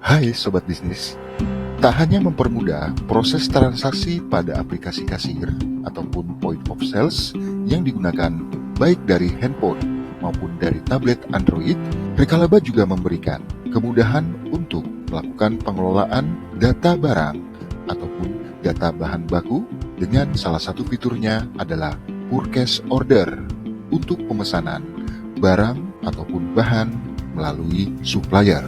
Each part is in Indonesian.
Hai Sobat Bisnis, tak hanya mempermudah proses transaksi pada aplikasi kasir ataupun point of sales yang digunakan baik dari handphone maupun dari tablet Android, Rekalaba juga memberikan kemudahan untuk melakukan pengelolaan data barang ataupun data bahan baku dengan salah satu fiturnya adalah purchase order untuk pemesanan barang ataupun bahan melalui supplier.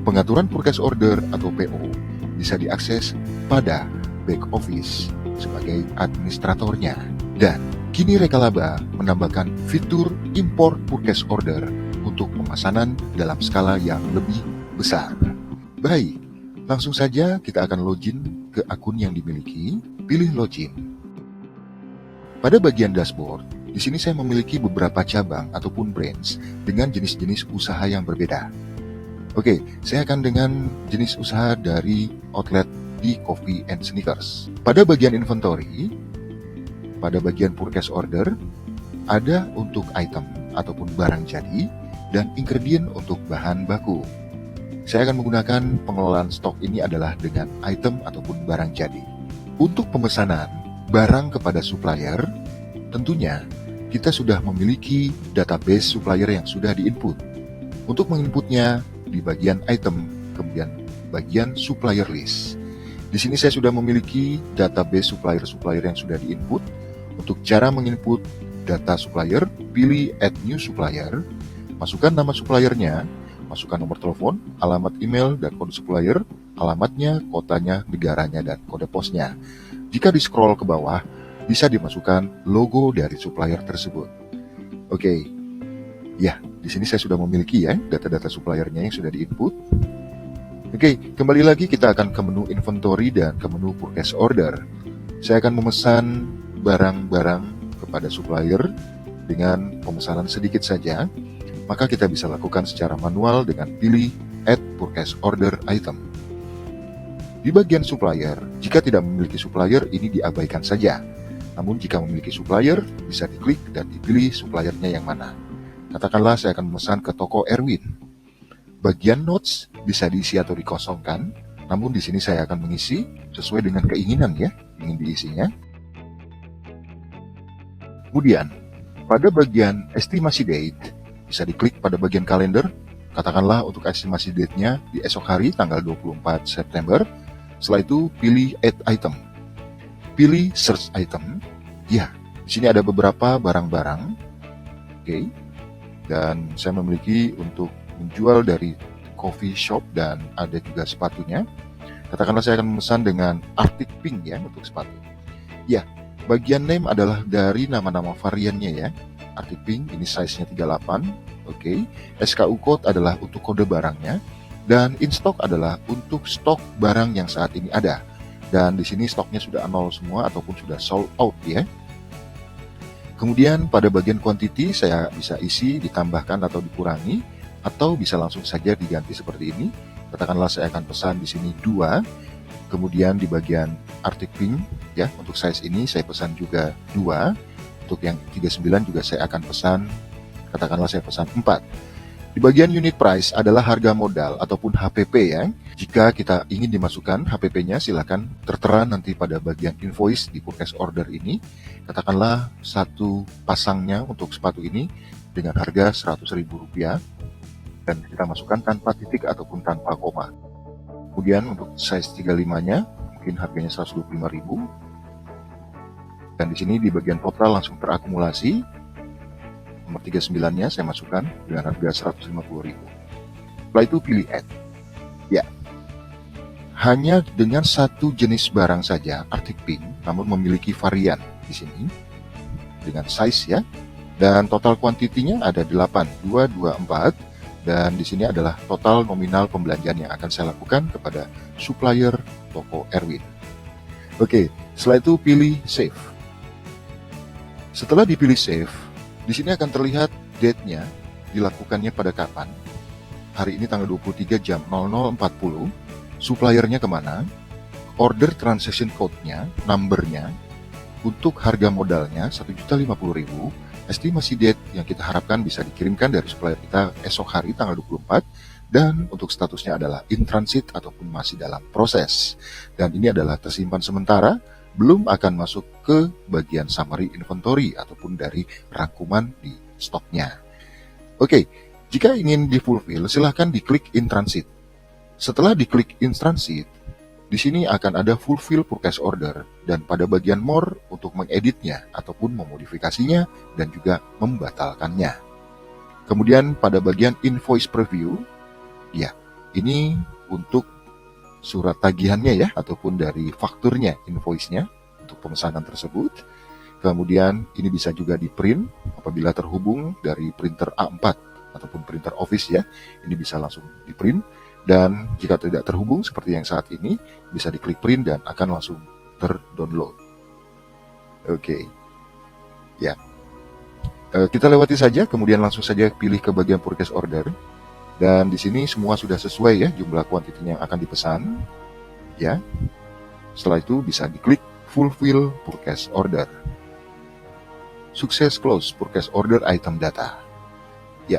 Pengaturan purchase order atau PO bisa diakses pada back office sebagai administratornya. Dan kini Rekalaba menambahkan fitur import purchase order untuk pemesanan dalam skala yang lebih besar. Baik, langsung saja kita akan login ke akun yang dimiliki, pilih login. Pada bagian dashboard, di sini saya memiliki beberapa cabang ataupun branch dengan jenis-jenis usaha yang berbeda. Oke, saya akan dengan jenis usaha dari outlet di Coffee and Sneakers. Pada bagian inventory, pada bagian purchase order, ada untuk item ataupun barang jadi dan ingredient untuk bahan baku. Saya akan menggunakan pengelolaan stok ini adalah dengan item ataupun barang jadi. Untuk pemesanan barang kepada supplier, tentunya kita sudah memiliki database supplier yang sudah diinput. Untuk menginputnya, di bagian item, kemudian bagian supplier list. Di sini saya sudah memiliki database supplier-supplier yang sudah diinput. Untuk cara menginput data supplier, pilih add new supplier, masukkan nama suppliernya, masukkan nomor telepon, alamat email, dan kode supplier, alamatnya, kotanya, negaranya, dan kode posnya. Jika di scroll ke bawah, bisa dimasukkan logo dari supplier tersebut. Oke. Ya, di sini saya sudah memiliki ya data-data suppliernya yang sudah diinput. Oke, kembali lagi kita akan ke menu inventory dan ke menu purchase order. Saya akan memesan barang-barang kepada supplier dengan pemesanan sedikit saja. Maka kita bisa lakukan secara manual dengan pilih add purchase order item. Di bagian supplier, jika tidak memiliki supplier ini diabaikan saja. Namun jika memiliki supplier, bisa diklik dan dipilih suppliernya yang mana. Katakanlah saya akan memesan ke toko Erwin. Bagian notes bisa diisi atau dikosongkan, namun di sini saya akan mengisi sesuai dengan keinginan ya, ingin diisinya. Kemudian, pada bagian estimasi date, bisa diklik pada bagian kalender. Katakanlah untuk estimasi date-nya di esok hari tanggal 24 September. Setelah itu pilih add item. Pilih search item. Ya, di sini ada beberapa barang-barang. Oke. Dan saya memiliki untuk menjual dari coffee shop dan ada juga sepatunya. Katakanlah saya akan memesan dengan Arctic Pink ya untuk sepatu. Ya, bagian name adalah dari nama-nama variannya ya. Arctic Pink ini size-nya 38. Oke. SKU code adalah untuk kode barangnya dan in stock adalah untuk stok barang yang saat ini ada. Dan di sini stoknya sudah nol semua ataupun sudah sold out ya. Kemudian pada bagian quantity saya bisa isi, ditambahkan atau dikurangi, atau bisa langsung saja diganti seperti ini. Katakanlah saya akan pesan di sini 2. Kemudian di bagian Arctic Pink ya, untuk size ini saya pesan juga 2. Untuk yang 39 juga saya akan pesan, katakanlah saya pesan 4. Di bagian unit price adalah harga modal ataupun HPP ya. Jika kita ingin dimasukkan HPP-nya silakan tertera nanti pada bagian invoice di purchase order ini. Katakanlah satu pasangnya untuk sepatu ini dengan harga Rp100.000 dan kita masukkan tanpa titik ataupun tanpa koma. Kemudian untuk size 35-nya mungkin harganya Rp125.000. Dan di sini di bagian total langsung terakumulasi. Nomor 39-nya saya masukkan dengan harga Rp150.000. Setelah itu pilih add. Ya. Hanya dengan satu jenis barang saja, Arctic Pink, namun memiliki varian di sini dengan size ya. Dan total kuantitinya ada 8.224 dan di sini adalah total nominal pembelanjaan yang akan saya lakukan kepada supplier toko Erwin. Oke, setelah itu pilih save. Setelah dipilih save, di sini akan terlihat date-nya, dilakukannya pada kapan. Hari ini tanggal 23 jam 00.40, suppliernya kemana, order transaction code-nya, number-nya, untuk harga modalnya Rp1.050.000, estimasi date yang kita harapkan bisa dikirimkan dari supplier kita esok hari tanggal 24, dan untuk statusnya adalah in transit ataupun masih dalam proses. Dan ini adalah tersimpan sementara, belum akan masuk ke bagian summary inventory ataupun dari rangkuman di stoknya. Oke, jika ingin di-fulfill, silahkan diklik in transit. Setelah diklik in transit, di sini akan ada fulfill purchase order, dan pada bagian more untuk mengeditnya ataupun memodifikasinya dan juga membatalkannya. Kemudian pada bagian invoice preview, ya, ini untuk surat tagihannya ya, ataupun dari fakturnya, invoice-nya untuk pemesanan tersebut. Kemudian ini bisa juga di print apabila terhubung dari printer A4 ataupun printer office ya, ini bisa langsung di print. Dan jika tidak terhubung seperti yang saat ini, bisa diklik print dan akan langsung terdownload. Oke, ya, kita lewati saja, kemudian langsung saja pilih ke bagian purchase order. Dan di sini semua sudah sesuai ya, jumlah kuantitinya yang akan dipesan. Ya, setelah itu bisa diklik fulfill purchase order. Sukses close purchase order item data. Ya,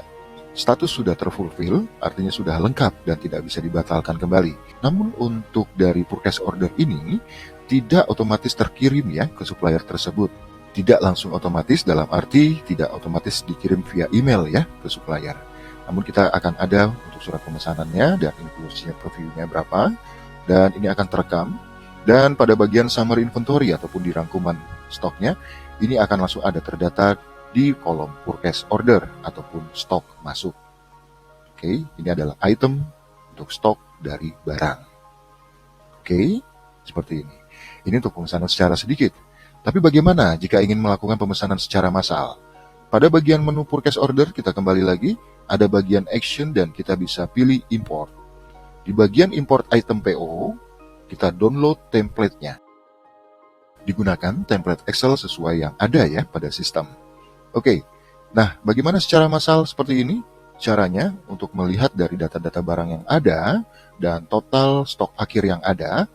status sudah terfulfill, artinya sudah lengkap dan tidak bisa dibatalkan kembali. Namun untuk dari purchase order ini tidak otomatis terkirim ya ke supplier tersebut. Tidak langsung otomatis dalam arti tidak otomatis dikirim via email ya ke supplier. Namun kita akan ada untuk surat pemesanannya dan inklusinya preview-nya berapa, dan ini akan terekam. Dan pada bagian summary inventory ataupun di rangkuman stoknya, ini akan langsung ada terdata di kolom purchase order ataupun stok masuk. Oke, ini adalah item untuk stok dari barang. Oke, seperti ini. Ini untuk pemesanan secara sedikit. Tapi bagaimana jika ingin melakukan pemesanan secara massal? Pada bagian menu purchase order, kita kembali lagi, ada bagian action dan kita bisa pilih import. Di bagian import item PO, kita download template-nya. Digunakan template Excel sesuai yang ada ya pada sistem. Oke, nah bagaimana secara massal seperti ini? Caranya untuk melihat dari data-data barang yang ada dan total stok akhir yang ada,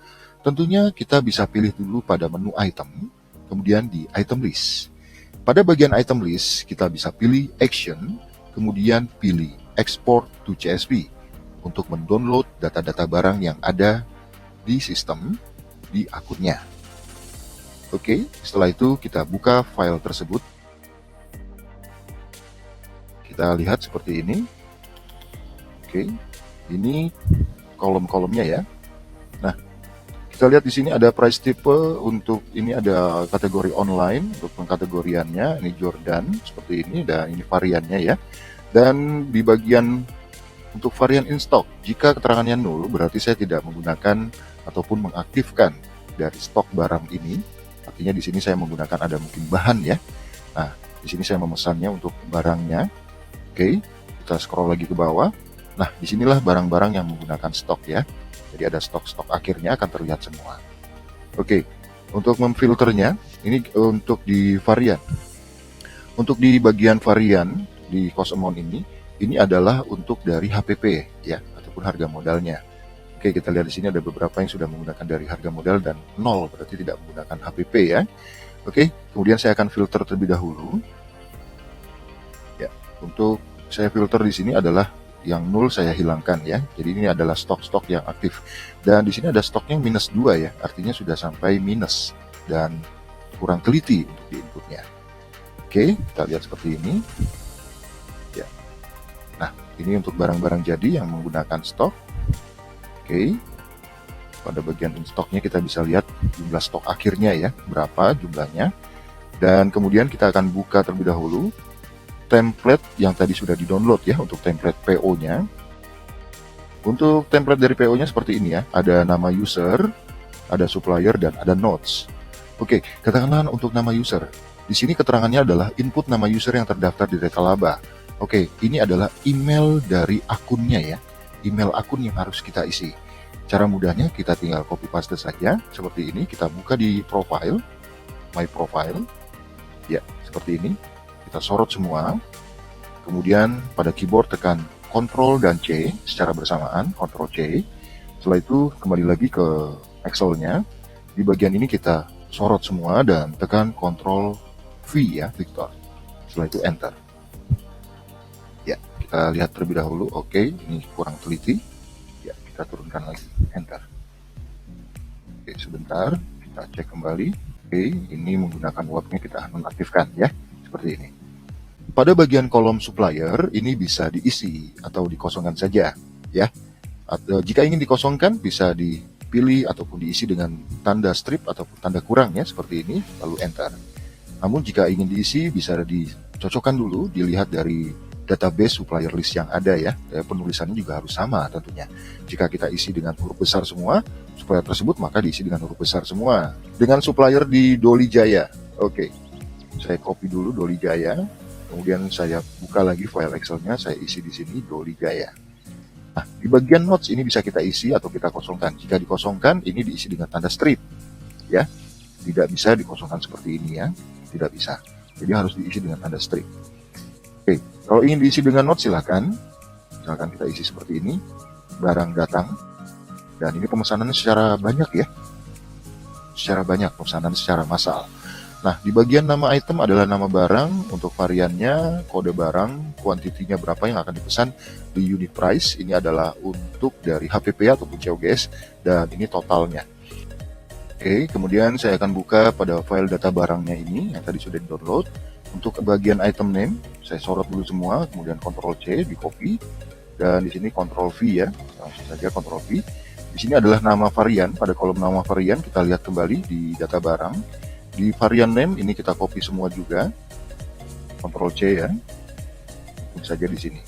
tentunya kita bisa pilih dulu pada menu item, kemudian di item list. Pada bagian item list, kita bisa pilih action, kemudian pilih export to CSV untuk mendownload data-data barang yang ada di sistem di akunnya. Oke, setelah itu kita buka file tersebut. Kita lihat seperti ini. Oke, ini kolom-kolomnya ya. Nah, kita lihat di sini ada price type, untuk ini ada kategori online untuk pengkategoriannya, ini Jordan seperti ini, dan ini variannya ya. Dan di bagian untuk varian in stock, jika keterangannya null berarti saya tidak menggunakan ataupun mengaktifkan dari stok barang ini. Artinya di sini saya menggunakan ada mungkin bahan ya. Nah, di sini saya memesannya untuk barangnya. Oke, kita scroll lagi ke bawah. Nah, disinilah barang-barang yang menggunakan stok ya. Jadi ada stok-stok akhirnya akan terlihat semua. Oke, untuk memfilternya, ini untuk di varian. Untuk di bagian varian, di cost amount ini adalah untuk dari HPP ya, ataupun harga modalnya. Oke, kita lihat di sini ada beberapa yang sudah menggunakan dari harga modal dan 0 berarti tidak menggunakan HPP ya. Oke, kemudian saya akan filter terlebih dahulu. Ya, untuk saya filter di sini adalah yang 0 saya hilangkan ya. Jadi ini adalah stok-stok yang aktif. Dan di sini ada stoknya minus 2 ya, artinya sudah sampai minus dan kurang teliti untuk di inputnya. Oke, kita lihat seperti ini. Ya. Nah, ini untuk barang-barang jadi yang menggunakan stok. Oke, pada bagian in stocknya kita bisa lihat jumlah stok akhirnya ya, berapa jumlahnya. Dan kemudian kita akan buka terlebih dahulu template yang tadi sudah di-download ya, untuk template PO-nya. Untuk template dari PO-nya seperti ini ya, ada nama user, ada supplier, dan ada notes. Oke, katakanlah untuk nama user. Di sini keterangannya adalah input nama user yang terdaftar di Rekalaba. Oke, ini adalah email dari akunnya ya. Email akun yang harus kita isi. Cara mudahnya kita tinggal copy paste saja seperti ini. Kita buka di profile, my profile ya, seperti ini. Kita sorot semua, kemudian pada keyboard tekan Ctrl dan C secara bersamaan, Ctrl C. Setelah itu kembali lagi ke Excel-nya. Di bagian ini kita sorot semua dan tekan Ctrl V ya, Victor. Setelah itu enter. Ya, kita lihat terlebih dahulu. Oke, ini kurang teliti. Ya, kita turunkan lagi, enter. Oke, sebentar, kita cek kembali. Oke, ini menggunakan webnya kita nonaktifkan ya, seperti ini. Pada bagian kolom supplier, ini bisa diisi atau dikosongkan saja ya. Atau jika ingin dikosongkan, bisa dipilih ataupun diisi dengan tanda strip ataupun tanda kurang ya, seperti ini, lalu enter. Namun jika ingin diisi, bisa dicocokkan dulu, dilihat dari database supplier list yang ada ya. Penulisannya juga harus sama tentunya. Jika kita isi dengan huruf besar semua, supplier tersebut maka diisi dengan huruf besar semua. Dengan supplier di Doli Jaya. Oke, saya copy dulu Doli Jaya. Kemudian saya buka lagi file Excel-nya, saya isi di sini Doli Jaya. Nah, di bagian notes ini bisa kita isi atau kita kosongkan. Jika dikosongkan, ini diisi dengan tanda strip. Ya, tidak bisa dikosongkan seperti ini ya. Tidak bisa. Jadi harus diisi dengan tanda strip. Oke, kalau ingin diisi dengan notes silahkan. Misalkan kita isi seperti ini. Barang datang. Dan ini pemesanan secara banyak ya. Secara banyak, pemesanan secara massal. Nah, di bagian nama item adalah nama barang, untuk variannya, kode barang, kuantitinya berapa yang akan dipesan, di unit price, ini adalah untuk dari HPP ataupun COGS, dan ini totalnya. Oke, kemudian saya akan buka pada file data barangnya ini, yang tadi sudah di-download. Untuk bagian item name, saya sorot dulu semua, kemudian Ctrl-C, di copy, dan di sini Ctrl-V ya, langsung saja Ctrl-V. Di sini adalah nama varian, pada kolom nama varian, kita lihat kembali di data barang. Di varian name ini kita copy semua juga, Ctrl-C ya, ini saja di sini.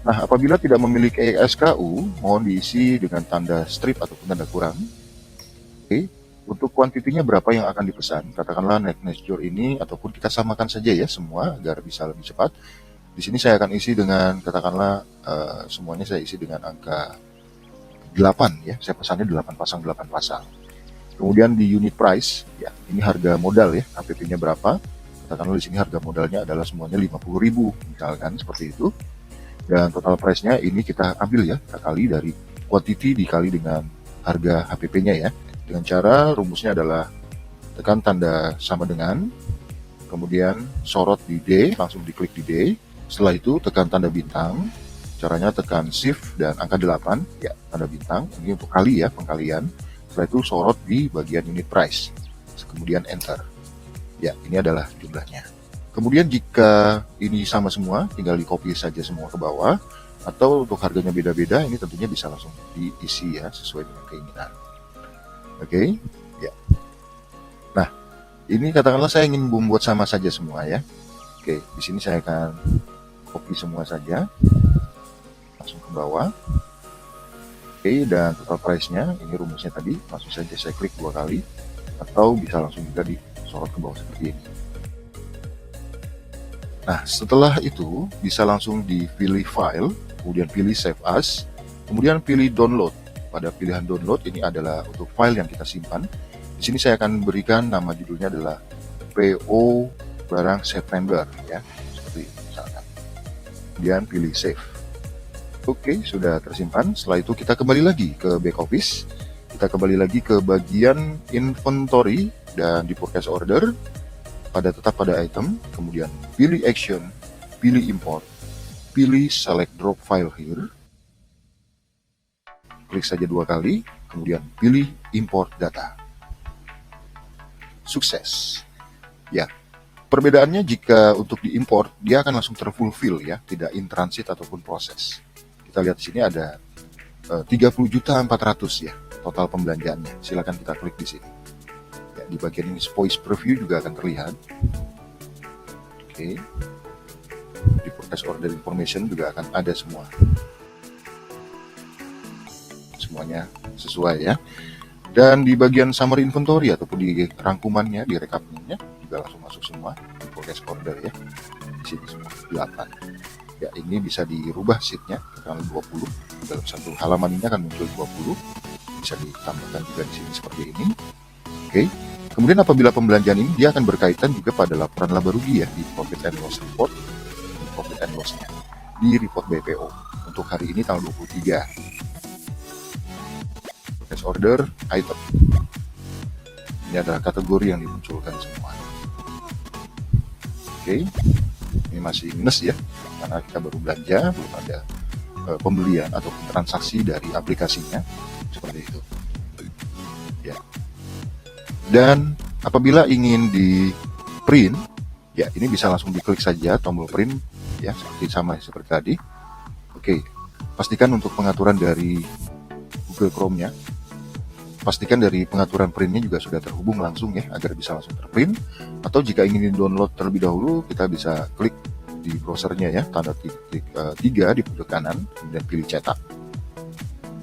Nah, apabila tidak memiliki SKU, mohon diisi dengan tanda strip ataupun tanda kurang. Oke, untuk kuantitinya berapa yang akan dipesan, katakanlah next door ini, ataupun kita samakan saja ya semua agar bisa lebih cepat. Di sini saya akan isi dengan, katakanlah semuanya saya isi dengan angka 8 ya, saya pesannya 8 pasang 8 pasang. Kemudian di unit price, ya ini harga modal ya, HPP-nya berapa. Katakanlah di sini harga modalnya adalah semuanya 50.000, misalkan seperti itu. Dan total price-nya ini kita ambil ya, kita kali dari quantity dikali dengan harga HPP-nya ya. Dengan cara rumusnya adalah tekan tanda sama dengan, kemudian sorot di D, langsung diklik di D. Setelah itu tekan tanda bintang, caranya tekan shift dan angka 8, ya tanda bintang, ini untuk kali ya, pengkalian. Setelah itu sorot di bagian unit price, kemudian enter. Ya, ini adalah jumlahnya. Kemudian jika ini sama semua, tinggal di copy saja semua ke bawah. Atau untuk harganya beda-beda, ini tentunya bisa langsung diisi ya, sesuai dengan keinginan. Oke, ya. Nah, ini katakanlah saya ingin membuat sama saja semua ya. Oke, di sini saya akan copy semua saja, langsung ke bawah. Oke, dan total price-nya, ini rumusnya tadi, langsung saja saya klik 2 kali, atau bisa langsung juga disorot ke bawah seperti ini. Nah, setelah itu, bisa langsung dipilih file, kemudian pilih save as, kemudian pilih download. Pada pilihan download, ini adalah untuk file yang kita simpan. Di sini saya akan berikan nama judulnya adalah PO barang September, ya, seperti ini misalkan. Kemudian pilih save. Oke, sudah tersimpan. Setelah itu kita kembali lagi ke back office. Kita kembali lagi ke bagian inventory dan di purchase order. Tetap pada item, kemudian pilih action, pilih import, pilih select drop file here. Klik saja 2 kali, kemudian pilih import data. Sukses. Ya. Perbedaannya jika untuk diimport, dia akan langsung terfulfill ya, tidak in transit ataupun proses. Kita lihat di sini ada 30.400.000 ya total pembelanjaannya. Silakan kita klik di sini. Ya, di bagian ini voice preview juga akan terlihat. Oke. Di purchase order information juga akan ada semua. Semuanya sesuai ya. Dan di bagian summary inventory ataupun di rangkumannya, di rekapnya juga langsung masuk semua di purchase order ya. Di sini semua 8. Ya, ini bisa dirubah sheetnya tanggal 20. Dalam satu halaman ini akan muncul 20. Bisa ditambahkan juga di sini seperti ini. Oke. Kemudian apabila pembelanjaan ini dia akan berkaitan juga pada laporan laba rugi ya di profit and loss report, di profit and loss-nya di report BPO untuk hari ini tanggal 23. Purchase order item. Ini adalah kategori yang dimunculkan semua. Oke. Ini ini masih minus ya, karena kita baru belanja, belum ada pembelian atau transaksi dari aplikasinya, seperti itu ya. Dan apabila ingin di print ya, ini bisa langsung diklik saja tombol print ya, seperti tadi. Oke, pastikan untuk pengaturan dari Google Chrome-nya, pastikan dari pengaturan printnya juga sudah terhubung langsung ya, agar bisa langsung terprint. Atau jika ingin di-download terlebih dahulu, kita bisa klik di browsernya ya, tanda titik 3 di pojok kanan, kemudian pilih cetak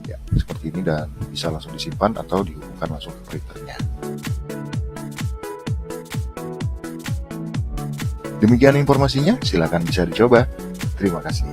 ya, seperti ini, dan bisa langsung disimpan atau dihubungkan langsung ke printernya. Demikian informasinya, silakan bisa dicoba. Terima kasih.